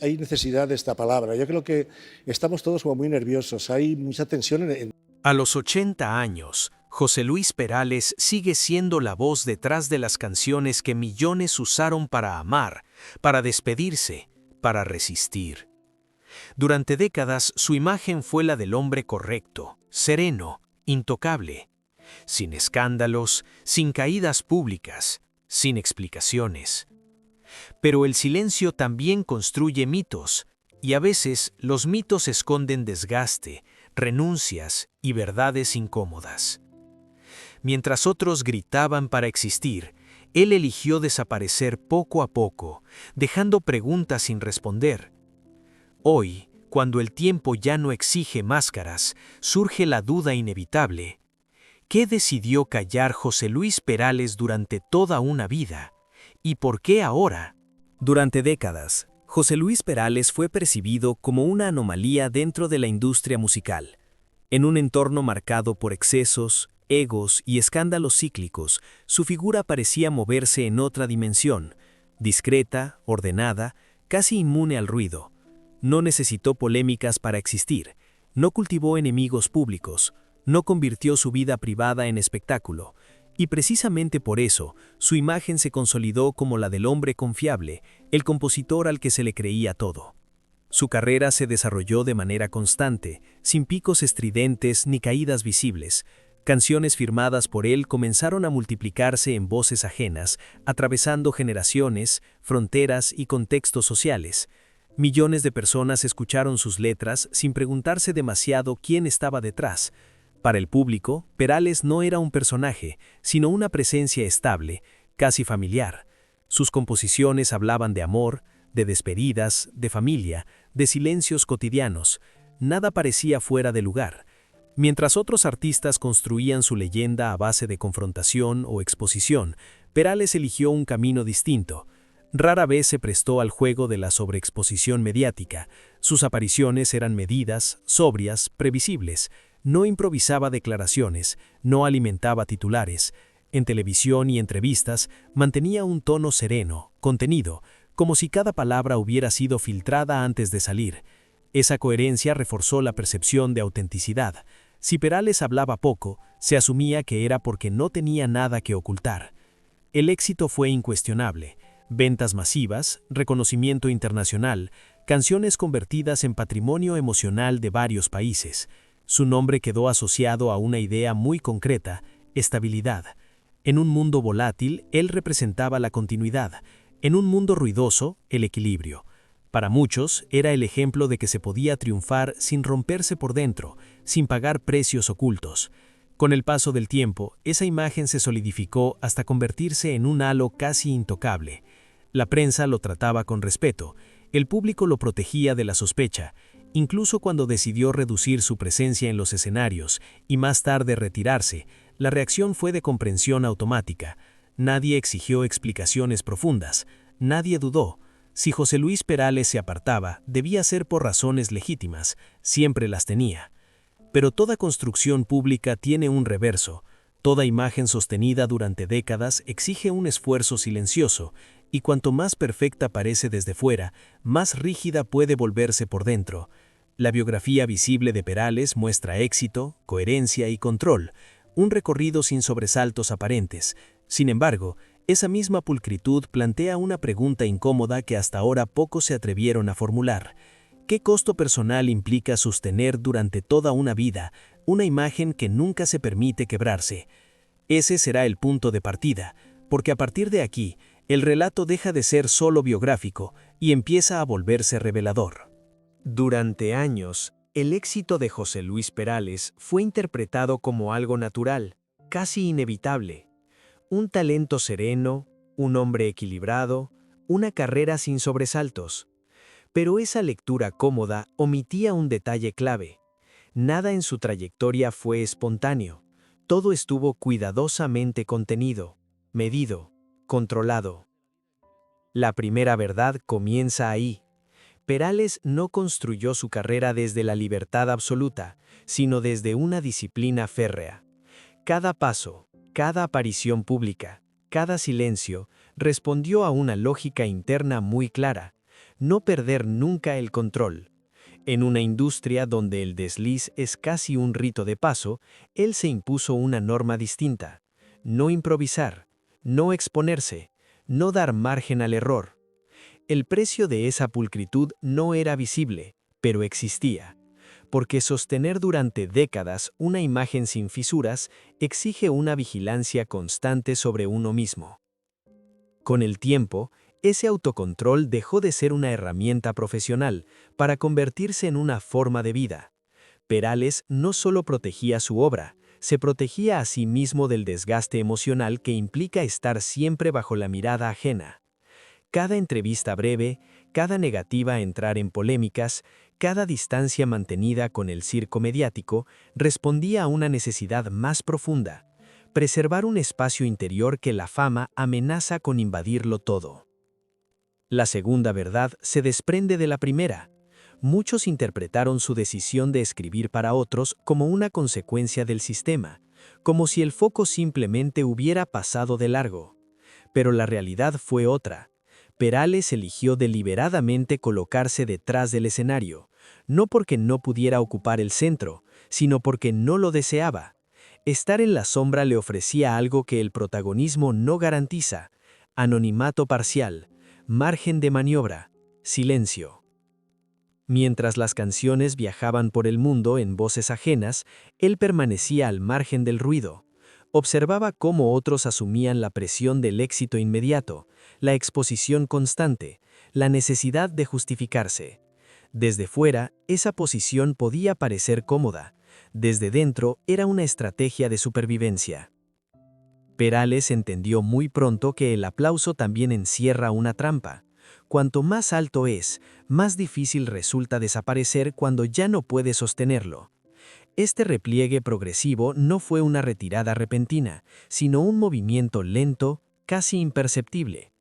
Hay necesidad de esta palabra. Yo creo que estamos todos como muy nerviosos, hay mucha tensión A los 80 años, José Luis Perales sigue siendo la voz detrás de las canciones que millones usaron para amar, para despedirse, para resistir. Durante décadas, su imagen fue la del hombre correcto, sereno, intocable, sin escándalos, sin caídas públicas, sin explicaciones. Pero el silencio también construye mitos, y a veces los mitos esconden desgaste, renuncias y verdades incómodas. Mientras otros gritaban para existir, él eligió desaparecer poco a poco, dejando preguntas sin responder. Hoy, cuando el tiempo ya no exige máscaras, surge la duda inevitable. ¿Qué decidió callar José Luis Perales durante toda una vida? ¿Y por qué ahora? Durante décadas, José Luis Perales fue percibido como una anomalía dentro de la industria musical. En un entorno marcado por excesos, egos y escándalos cíclicos, su figura parecía moverse en otra dimensión, discreta, ordenada, casi inmune al ruido. No necesitó polémicas para existir, no cultivó enemigos públicos, no convirtió su vida privada en espectáculo, y precisamente por eso, su imagen se consolidó como la del hombre confiable, el compositor al que se le creía todo. Su carrera se desarrolló de manera constante, sin picos estridentes ni caídas visibles. Canciones firmadas por él comenzaron a multiplicarse en voces ajenas, atravesando generaciones, fronteras y contextos sociales. Millones de personas escucharon sus letras sin preguntarse demasiado quién estaba detrás. Para el público, Perales no era un personaje, sino una presencia estable, casi familiar. Sus composiciones hablaban de amor, de despedidas, de familia, de silencios cotidianos. Nada parecía fuera de lugar. Mientras otros artistas construían su leyenda a base de confrontación o exposición, Perales eligió un camino distinto. Rara vez se prestó al juego de la sobreexposición mediática. Sus apariciones eran medidas, sobrias, previsibles. No improvisaba declaraciones, no alimentaba titulares. En televisión y entrevistas mantenía un tono sereno, contenido, como si cada palabra hubiera sido filtrada antes de salir. Esa coherencia reforzó la percepción de autenticidad. Si Perales hablaba poco, se asumía que era porque no tenía nada que ocultar. El éxito fue incuestionable. Ventas masivas, reconocimiento internacional, canciones convertidas en patrimonio emocional de varios países. Su nombre quedó asociado a una idea muy concreta: estabilidad. En un mundo volátil, él representaba la continuidad. En un mundo ruidoso, el equilibrio. Para muchos, era el ejemplo de que se podía triunfar sin romperse por dentro, sin pagar precios ocultos. Con el paso del tiempo, esa imagen se solidificó hasta convertirse en un halo casi intocable. La prensa lo trataba con respeto, el público lo protegía de la sospecha. Incluso cuando decidió reducir su presencia en los escenarios y más tarde retirarse, la reacción fue de comprensión automática. Nadie exigió explicaciones profundas, nadie dudó. Si José Luis Perales se apartaba, debía ser por razones legítimas, siempre las tenía. Pero toda construcción pública tiene un reverso. Toda imagen sostenida durante décadas exige un esfuerzo silencioso, y cuanto más perfecta parece desde fuera, más rígida puede volverse por dentro. La biografía visible de Perales muestra éxito, coherencia y control, un recorrido sin sobresaltos aparentes. Sin embargo, esa misma pulcritud plantea una pregunta incómoda que hasta ahora pocos se atrevieron a formular. ¿Qué costo personal implica sostener durante toda una vida una imagen que nunca se permite quebrarse? Ese será el punto de partida, porque a partir de aquí, el relato deja de ser solo biográfico y empieza a volverse revelador. Durante años, el éxito de José Luis Perales fue interpretado como algo natural, casi inevitable. Un talento sereno, un hombre equilibrado, una carrera sin sobresaltos. Pero esa lectura cómoda omitía un detalle clave. Nada en su trayectoria fue espontáneo. Todo estuvo cuidadosamente contenido, medido, controlado. La primera verdad comienza ahí. Perales no construyó su carrera desde la libertad absoluta, sino desde una disciplina férrea. Cada paso, cada aparición pública, cada silencio, respondió a una lógica interna muy clara. no perder nunca el control. En una industria donde el desliz es casi un rito de paso, él se impuso una norma distinta: no improvisar, no exponerse, no dar margen al error. El precio de esa pulcritud no era visible, pero existía, porque sostener durante décadas una imagen sin fisuras exige una vigilancia constante sobre uno mismo. Con el tiempo, ese autocontrol dejó de ser una herramienta profesional para convertirse en una forma de vida. Perales no solo protegía su obra, se protegía a sí mismo del desgaste emocional que implica estar siempre bajo la mirada ajena. Cada entrevista breve, cada negativa a entrar en polémicas, cada distancia mantenida con el circo mediático respondía a una necesidad más profunda: preservar un espacio interior que la fama amenaza con invadirlo todo. La segunda verdad se desprende de la primera. Muchos interpretaron su decisión de escribir para otros como una consecuencia del sistema, como si el foco simplemente hubiera pasado de largo. Pero la realidad fue otra. Perales eligió deliberadamente colocarse detrás del escenario, no porque no pudiera ocupar el centro, sino porque no lo deseaba. Estar en la sombra le ofrecía algo que el protagonismo no garantiza: anonimato parcial, margen de maniobra, silencio. Mientras las canciones viajaban por el mundo en voces ajenas, él permanecía al margen del ruido. Observaba cómo otros asumían la presión del éxito inmediato, la exposición constante, la necesidad de justificarse. Desde fuera, esa posición podía parecer cómoda. Desde dentro, era una estrategia de supervivencia. Perales entendió muy pronto que el aplauso también encierra una trampa. Cuanto más alto es, más difícil resulta desaparecer cuando ya no puede sostenerlo. Este repliegue progresivo no fue una retirada repentina, sino un movimiento lento, casi imperceptible.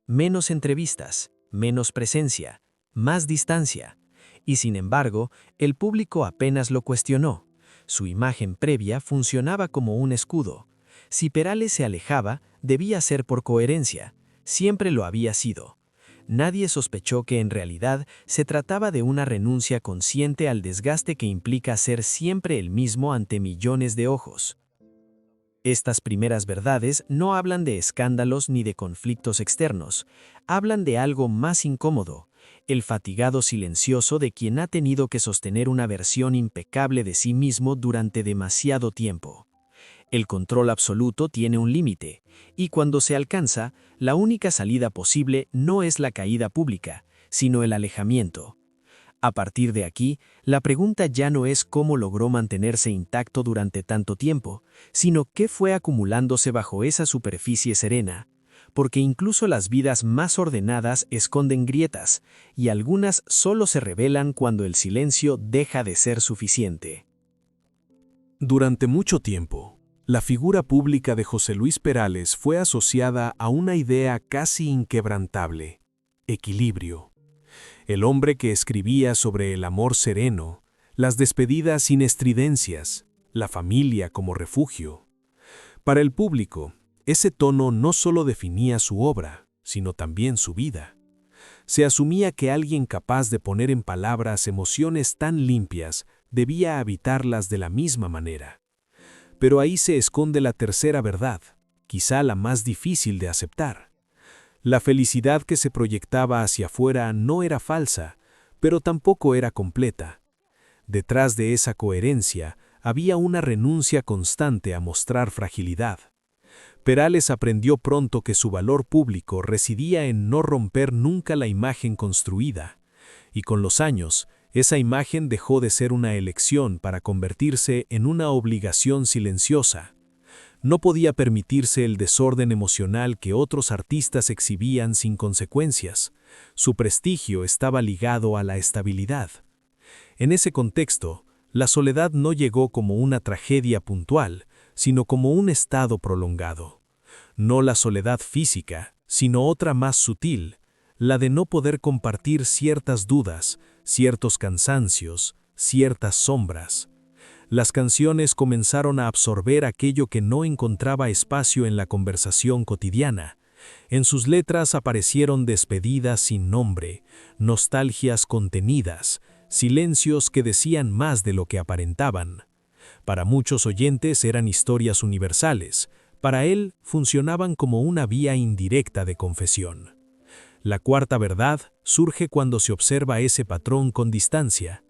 Menos entrevistas, menos presencia, más distancia. Y sin embargo, el público apenas lo cuestionó. Su imagen previa funcionaba como un escudo. Si Perales se alejaba, debía ser por coherencia. Siempre lo había sido. Nadie sospechó que en realidad se trataba de una renuncia consciente al desgaste que implica ser siempre el mismo ante millones de ojos. Estas primeras verdades no hablan de escándalos ni de conflictos externos, hablan de algo más incómodo: el fatigado silencioso de quien ha tenido que sostener una versión impecable de sí mismo durante demasiado tiempo. El control absoluto tiene un límite, y cuando se alcanza, la única salida posible no es la caída pública, sino el alejamiento. A partir de aquí, la pregunta ya no es cómo logró mantenerse intacto durante tanto tiempo, sino qué fue acumulándose bajo esa superficie serena, porque incluso las vidas más ordenadas esconden grietas, y algunas solo se revelan cuando el silencio deja de ser suficiente. Durante mucho tiempo, la figura pública de José Luis Perales fue asociada a una idea casi inquebrantable: equilibrio. El hombre que escribía sobre el amor sereno, las despedidas sin estridencias, la familia como refugio. Para el público, ese tono no solo definía su obra, sino también su vida. Se asumía que alguien capaz de poner en palabras emociones tan limpias debía habitarlas de la misma manera. Pero ahí se esconde la tercera verdad, quizá la más difícil de aceptar. La felicidad que se proyectaba hacia afuera no era falsa, pero tampoco era completa. Detrás de esa coherencia había una renuncia constante a mostrar fragilidad. Perales aprendió pronto que su valor público residía en no romper nunca la imagen construida, y con los años, esa imagen dejó de ser una elección para convertirse en una obligación silenciosa. No podía permitirse el desorden emocional que otros artistas exhibían sin consecuencias. Su prestigio estaba ligado a la estabilidad. En ese contexto, la soledad no llegó como una tragedia puntual, sino como un estado prolongado. No la soledad física, sino otra más sutil, la de no poder compartir ciertas dudas, ciertos cansancios, ciertas sombras. Las canciones comenzaron a absorber aquello que no encontraba espacio en la conversación cotidiana, En sus letras aparecieron despedidas sin nombre, nostalgias contenidas, silencios que decían más de lo que aparentaban. Para muchos oyentes eran historias universales, para él funcionaban como una vía indirecta de confesión. La cuarta verdad surge cuando se observa ese patrón con distancia.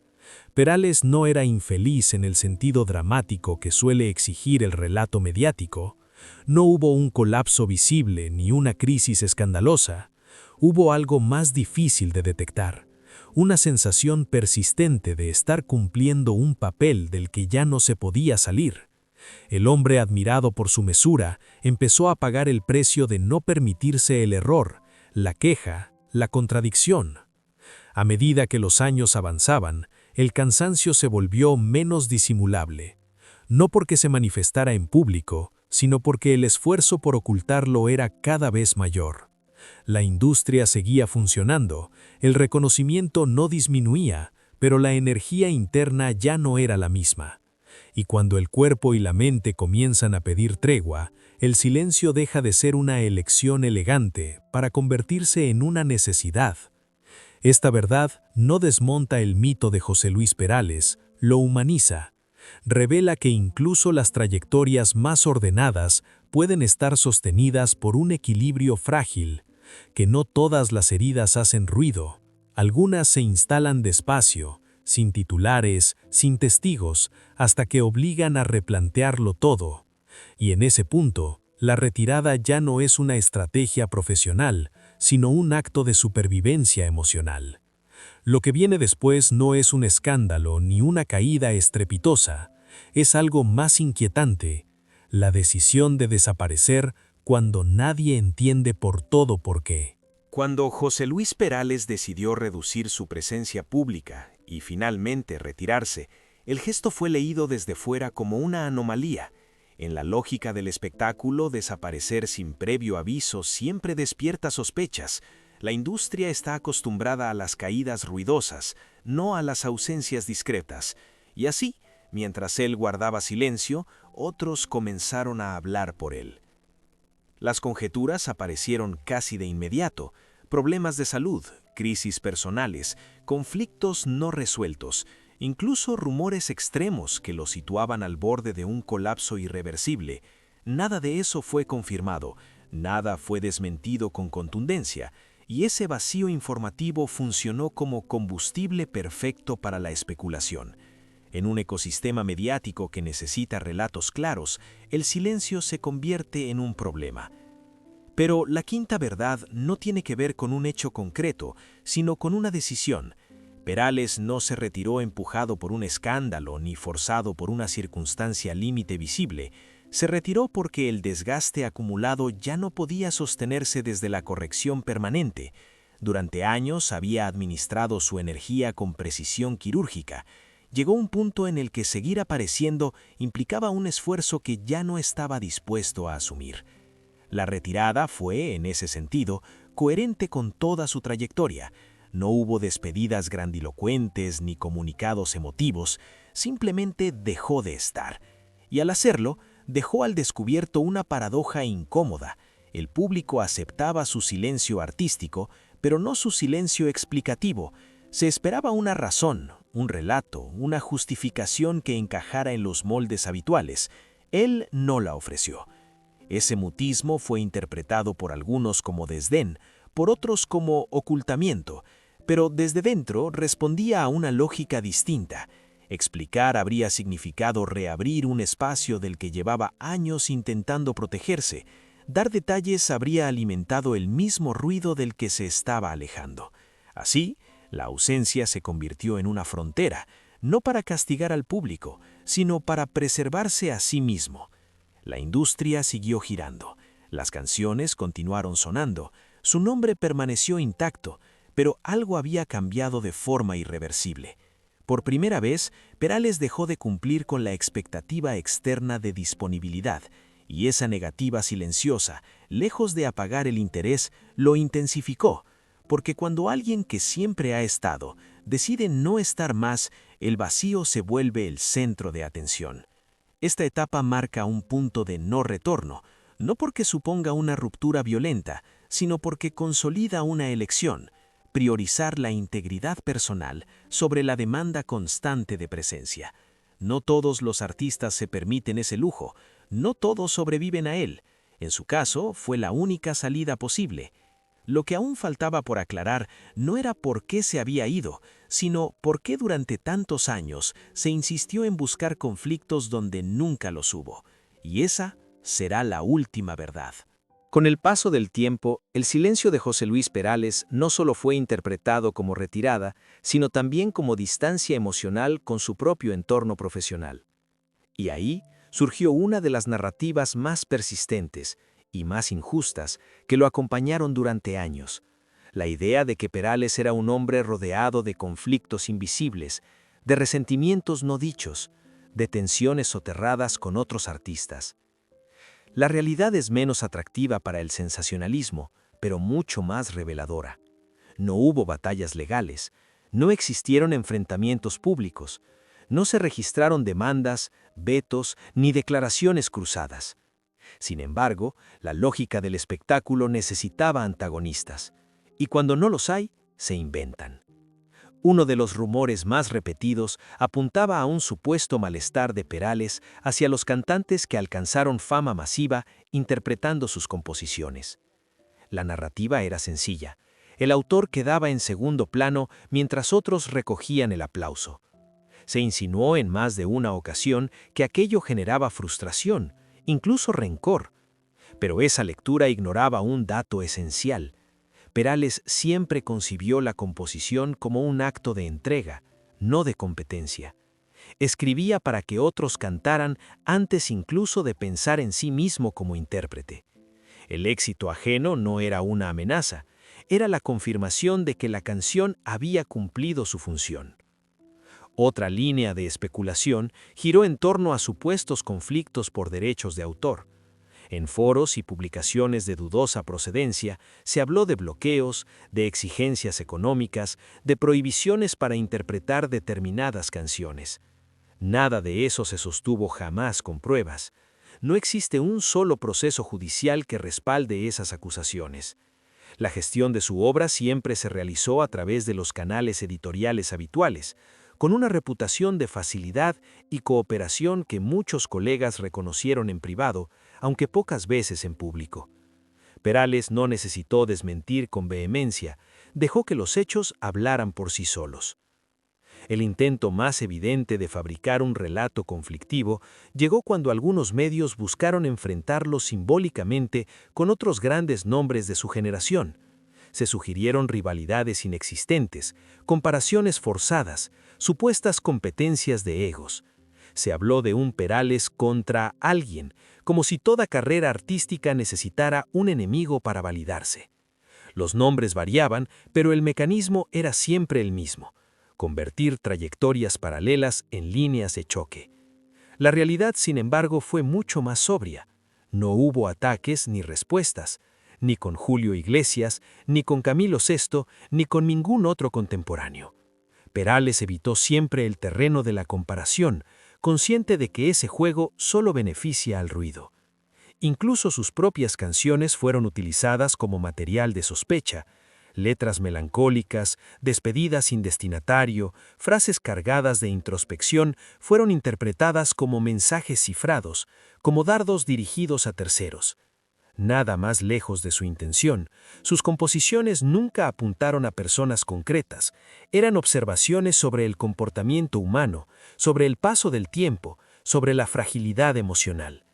Perales no era infeliz en el sentido dramático que suele exigir el relato mediático. No hubo un colapso visible ni una crisis escandalosa. Hubo algo más difícil de detectar, una sensación persistente de estar cumpliendo un papel del que ya no se podía salir. El hombre, admirado por su mesura, empezó a pagar el precio de no permitirse el error, la queja, la contradicción. A medida que los años avanzaban, el cansancio se volvió menos disimulable. No porque se manifestara en público, sino porque el esfuerzo por ocultarlo era cada vez mayor. La industria seguía funcionando, el reconocimiento no disminuía, pero la energía interna ya no era la misma. Y cuando el cuerpo y la mente comienzan a pedir tregua, el silencio deja de ser una elección elegante para convertirse en una necesidad. Esta verdad no desmonta el mito de José Luis Perales, lo humaniza. Revela que incluso las trayectorias más ordenadas pueden estar sostenidas por un equilibrio frágil, que no todas las heridas hacen ruido, algunas se instalan despacio, sin titulares, sin testigos, hasta que obligan a replantearlo todo. Y en ese punto, la retirada ya no es una estrategia profesional, sino un acto de supervivencia emocional. Lo que viene después no es un escándalo ni una caída estrepitosa, es algo más inquietante, la decisión de desaparecer cuando nadie entiende por qué. Cuando José Luis Perales decidió reducir su presencia pública y finalmente retirarse, el gesto fue leído desde fuera como una anomalía. En la lógica del espectáculo, desaparecer sin previo aviso siempre despierta sospechas. La industria está acostumbrada a las caídas ruidosas, no a las ausencias discretas. Y así, mientras él guardaba silencio, otros comenzaron a hablar por él. Las conjeturas aparecieron casi de inmediato: problemas de salud, crisis personales, conflictos no resueltos, incluso rumores extremos que lo situaban al borde de un colapso irreversible. Nada de eso fue confirmado, nada fue desmentido con contundencia, y ese vacío informativo funcionó como combustible perfecto para la especulación. En un ecosistema mediático que necesita relatos claros, el silencio se convierte en un problema. Pero la quinta verdad no tiene que ver con un hecho concreto, sino con una decisión. Perales no se retiró empujado por un escándalo ni forzado por una circunstancia límite visible. Se retiró porque el desgaste acumulado ya no podía sostenerse desde la corrección permanente. Durante años había administrado su energía con precisión quirúrgica. Llegó un punto en el que seguir apareciendo implicaba un esfuerzo que ya no estaba dispuesto a asumir. La retirada fue, en ese sentido, coherente con toda su trayectoria. No hubo despedidas grandilocuentes ni comunicados emotivos, simplemente dejó de estar. Y al hacerlo, dejó al descubierto una paradoja incómoda. El público aceptaba su silencio artístico, pero no su silencio explicativo. Se esperaba una razón, un relato, una justificación que encajara en los moldes habituales. Él no la ofreció. Ese mutismo fue interpretado por algunos como desdén, por otros como ocultamiento, pero desde dentro respondía a una lógica distinta. Explicar habría significado reabrir un espacio del que llevaba años intentando protegerse. Dar detalles habría alimentado el mismo ruido del que se estaba alejando. Así, la ausencia se convirtió en una frontera, no para castigar al público, sino para preservarse a sí mismo. La industria siguió girando, las canciones continuaron sonando, su nombre permaneció intacto, pero algo había cambiado de forma irreversible. Por primera vez, Perales dejó de cumplir con la expectativa externa de disponibilidad, y esa negativa silenciosa, lejos de apagar el interés, lo intensificó, porque cuando alguien que siempre ha estado decide no estar más, el vacío se vuelve el centro de atención. Esta etapa marca un punto de no retorno, no porque suponga una ruptura violenta, sino porque consolida una elección, priorizar la integridad personal sobre la demanda constante de presencia. No todos los artistas se permiten ese lujo, no todos sobreviven a él. En su caso, fue la única salida posible. Lo que aún faltaba por aclarar no era por qué se había ido, sino por qué durante tantos años se insistió en buscar conflictos donde nunca los hubo. Y esa será la última verdad. Con el paso del tiempo, el silencio de José Luis Perales no solo fue interpretado como retirada, sino también como distancia emocional con su propio entorno profesional. Y ahí surgió una de las narrativas más persistentes y más injustas que lo acompañaron durante años: la idea de que Perales era un hombre rodeado de conflictos invisibles, de resentimientos no dichos, de tensiones soterradas con otros artistas. La realidad es menos atractiva para el sensacionalismo, pero mucho más reveladora. No hubo batallas legales, no existieron enfrentamientos públicos, no se registraron demandas, vetos ni declaraciones cruzadas. Sin embargo, la lógica del espectáculo necesitaba antagonistas, y cuando no los hay, se inventan. Uno de los rumores más repetidos apuntaba a un supuesto malestar de Perales hacia los cantantes que alcanzaron fama masiva interpretando sus composiciones. La narrativa era sencilla. El autor quedaba en segundo plano mientras otros recogían el aplauso. Se insinuó en más de una ocasión que aquello generaba frustración, incluso rencor. Pero esa lectura ignoraba un dato esencial. Perales siempre concibió la composición como un acto de entrega, no de competencia. Escribía para que otros cantaran antes incluso de pensar en sí mismo como intérprete. El éxito ajeno no era una amenaza, era la confirmación de que la canción había cumplido su función. Otra línea de especulación giró en torno a supuestos conflictos por derechos de autor. En foros y publicaciones de dudosa procedencia se habló de bloqueos, de exigencias económicas, de prohibiciones para interpretar determinadas canciones. Nada de eso se sostuvo jamás con pruebas. No existe un solo proceso judicial que respalde esas acusaciones. La gestión de su obra siempre se realizó a través de los canales editoriales habituales, con una reputación de facilidad y cooperación que muchos colegas reconocieron en privado, aunque pocas veces en público. Perales no necesitó desmentir con vehemencia, dejó que los hechos hablaran por sí solos. El intento más evidente de fabricar un relato conflictivo llegó cuando algunos medios buscaron enfrentarlo simbólicamente con otros grandes nombres de su generación. Se sugirieron rivalidades inexistentes, comparaciones forzadas, supuestas competencias de egos. Se habló de un Perales contra alguien, como si toda carrera artística necesitara un enemigo para validarse. Los nombres variaban, pero el mecanismo era siempre el mismo: convertir trayectorias paralelas en líneas de choque. La realidad, sin embargo, fue mucho más sobria. No hubo ataques ni respuestas, ni con Julio Iglesias, ni con Camilo Sesto, ni con ningún otro contemporáneo. Perales evitó siempre el terreno de la comparación, consciente de que ese juego solo beneficia al ruido. Incluso sus propias canciones fueron utilizadas como material de sospecha: letras melancólicas, despedidas sin destinatario, frases cargadas de introspección fueron interpretadas como mensajes cifrados, como dardos dirigidos a terceros. Nada más lejos de su intención, sus composiciones nunca apuntaron a personas concretas, eran observaciones sobre el comportamiento humano, sobre el paso del tiempo, sobre la fragilidad emocional.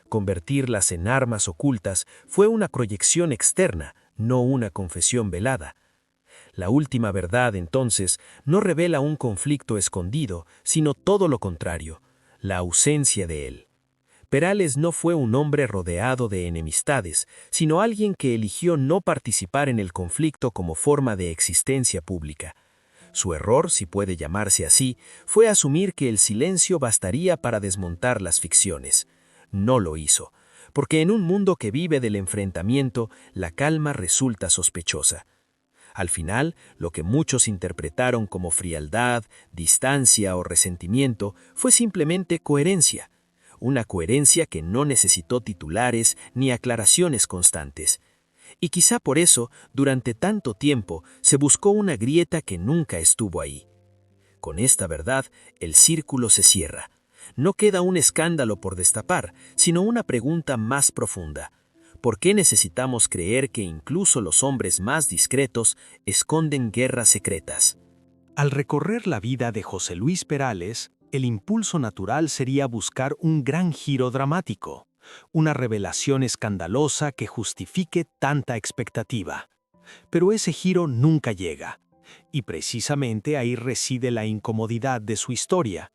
Convertirlas en armas ocultas fue una proyección externa, no una confesión velada. La última verdad, entonces, no revela un conflicto escondido, sino todo lo contrario, la ausencia de él. Perales no fue un hombre rodeado de enemistades, sino alguien que eligió no participar en el conflicto como forma de existencia pública. Su error, si puede llamarse así, fue asumir que el silencio bastaría para desmontar las ficciones. No lo hizo, porque en un mundo que vive del enfrentamiento, la calma resulta sospechosa. Al final, lo que muchos interpretaron como frialdad, distancia o resentimiento fue simplemente coherencia. una coherencia que no necesitó titulares ni aclaraciones constantes. Y quizá por eso, durante tanto tiempo, se buscó una grieta que nunca estuvo ahí. Con esta verdad, el círculo se cierra. No queda un escándalo por destapar, sino una pregunta más profunda. ¿Por qué necesitamos creer que incluso los hombres más discretos esconden guerras secretas? Al recorrer la vida de José Luis Perales, el impulso natural sería buscar un gran giro dramático, una revelación escandalosa que justifique tanta expectativa. Pero ese giro nunca llega, y precisamente ahí reside la incomodidad de su historia.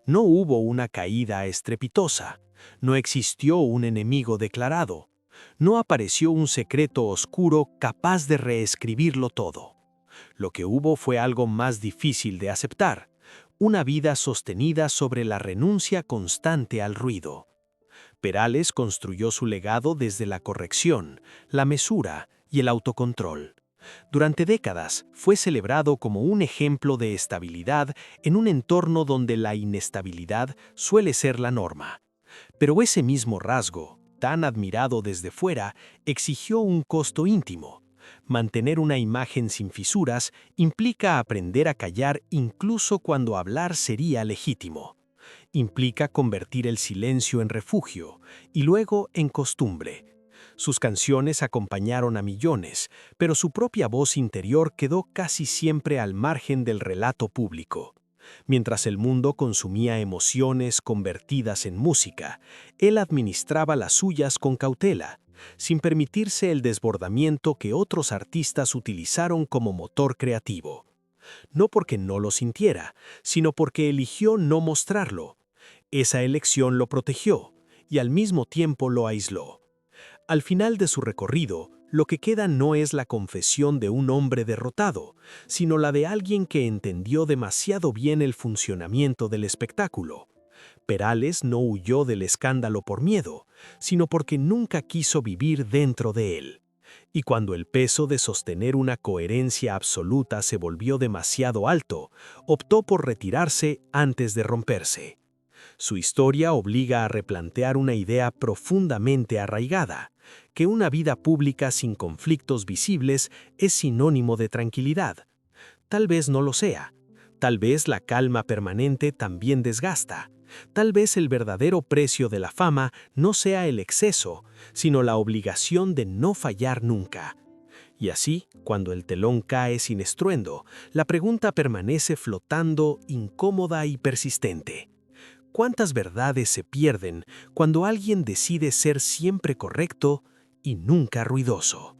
No hubo una caída estrepitosa, no existió un enemigo declarado, no apareció un secreto oscuro capaz de reescribirlo todo. Lo que hubo fue algo más difícil de aceptar, una vida sostenida sobre la renuncia constante al ruido. Perales construyó su legado desde la corrección, la mesura y el autocontrol. Durante décadas fue celebrado como un ejemplo de estabilidad en un entorno donde la inestabilidad suele ser la norma. Pero ese mismo rasgo, tan admirado desde fuera, exigió un costo íntimo. Mantener una imagen sin fisuras implica aprender a callar incluso cuando hablar sería legítimo. Implica convertir el silencio en refugio y luego en costumbre. Sus canciones acompañaron a millones, pero su propia voz interior quedó casi siempre al margen del relato público. Mientras el mundo consumía emociones convertidas en música, él administraba las suyas con cautela, sin permitirse el desbordamiento que otros artistas utilizaron como motor creativo. No porque no lo sintiera, sino porque eligió no mostrarlo. Esa elección lo protegió y al mismo tiempo lo aisló. Al final de su recorrido, lo que queda no es la confesión de un hombre derrotado, sino la de alguien que entendió demasiado bien el funcionamiento del espectáculo. Perales no huyó del escándalo por miedo, sino porque nunca quiso vivir dentro de él. Y cuando el peso de sostener una coherencia absoluta se volvió demasiado alto, optó por retirarse antes de romperse. Su historia obliga a replantear una idea profundamente arraigada, que una vida pública sin conflictos visibles es sinónimo de tranquilidad. Tal vez no lo sea. Tal vez la calma permanente también desgasta. Tal vez el verdadero precio de la fama no sea el exceso, sino la obligación de no fallar nunca. Y así, cuando el telón cae sin estruendo, la pregunta permanece flotando, incómoda y persistente. ¿Cuántas verdades se pierden cuando alguien decide ser siempre correcto y nunca ruidoso?